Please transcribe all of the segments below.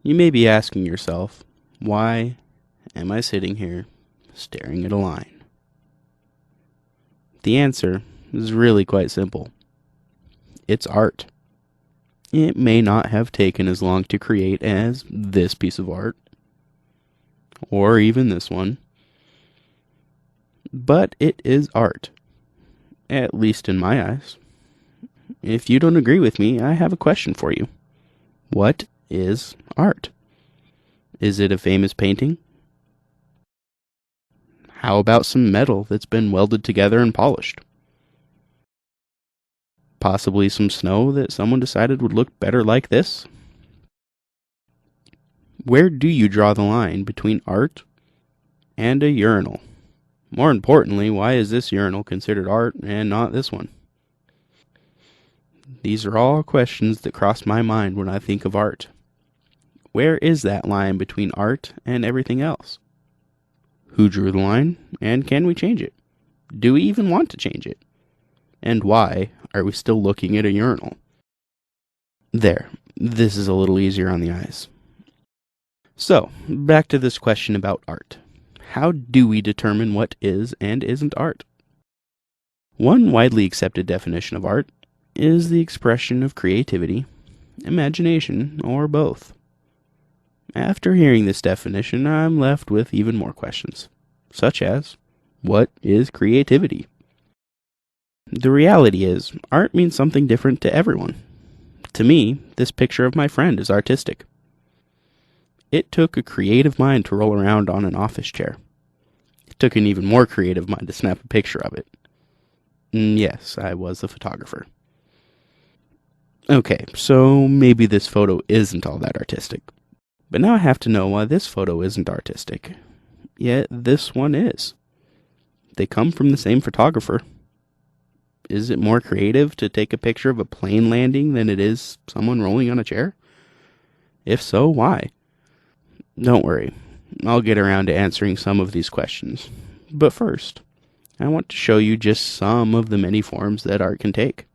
You may be asking yourself, why am I sitting here staring at a line? The answer is really quite simple. It's art. It may not have taken as long to create as this piece of art, or even this one, but it is art, at least in my eyes. If you don't agree with me, I have a question for you. What is art? Is it a famous painting? How about some metal that's been welded together and polished? Possibly some snow that someone decided would look better like this? Where do you draw the line between art and a urinal? More importantly, why is this urinal considered art and not this one? These are all questions that cross my mind when I think of art. Where is that line between art and everything else? Who drew the line, and can we change it? Do we even want to change it? And why are we still looking at a urinal? There, this is a little easier on the eyes. So, back to this question about art. How do we determine what is and isn't art? One widely accepted definition of art is the expression of creativity, imagination, or both. After hearing this definition, I'm left with even more questions, such as, what is creativity? The reality is, art means something different to everyone. To me, this picture of my friend is artistic. It took a creative mind to roll around on an office chair. It took an even more creative mind to snap a picture of it. Yes, I was a photographer. Okay, so maybe this photo isn't all that artistic. But now I have to know why this photo isn't artistic. Yet this one is. They come from the same photographer. Is it more creative to take a picture of a plane landing than it is someone rolling on a chair? If so, why? Don't worry, I'll get around to answering some of these questions. But first, I want to show you just some of the many forms that art can take.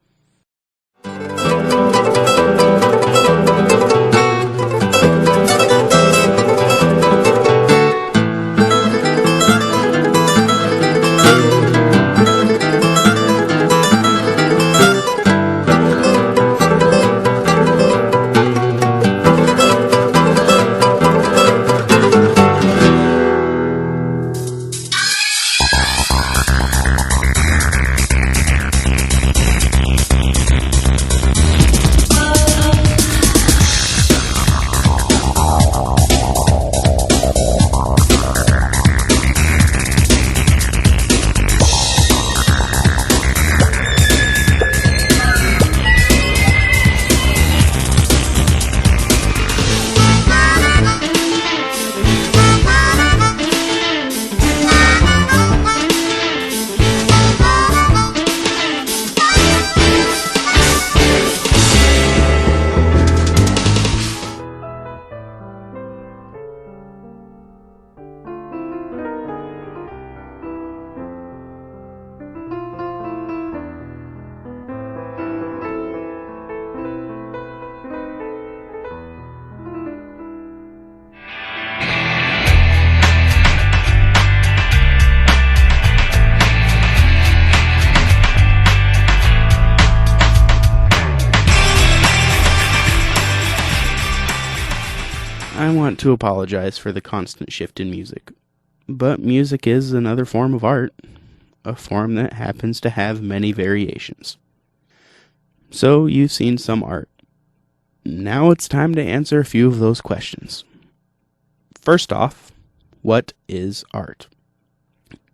I want to apologize for the constant shift in music, but music is another form of art, a form that happens to have many variations. So you've seen some art. Now it's time to answer a few of those questions. First off, what is art?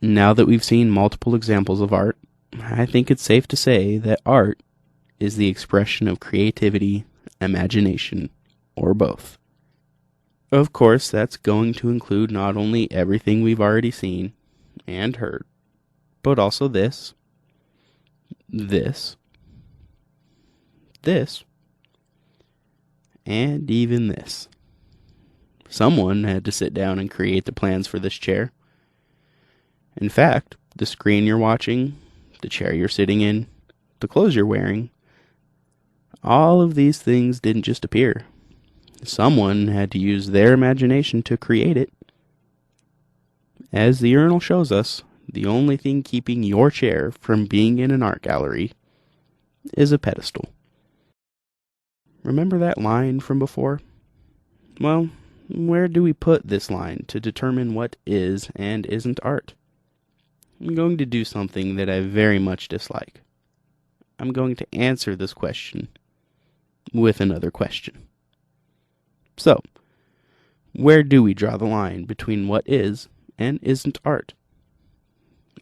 Now that we've seen multiple examples of art, I think it's safe to say that art is the expression of creativity, imagination, or both. Of course, that's going to include not only everything we've already seen and heard, but also this, and even this. Someone had to sit down and create the plans for this chair. In fact, the screen you're watching, the chair you're sitting in, the clothes you're wearing, all of these things didn't just appear. Someone had to use their imagination to create it. As the urinal shows us, the only thing keeping your chair from being in an art gallery is a pedestal. Remember that line from before? Well, where do we put this line to determine what is and isn't art? I'm going to do something that I very much dislike. I'm going to answer this question with another question. So, where do we draw the line between what is and isn't art?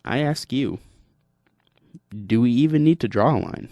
I ask you, do we even need to draw a line?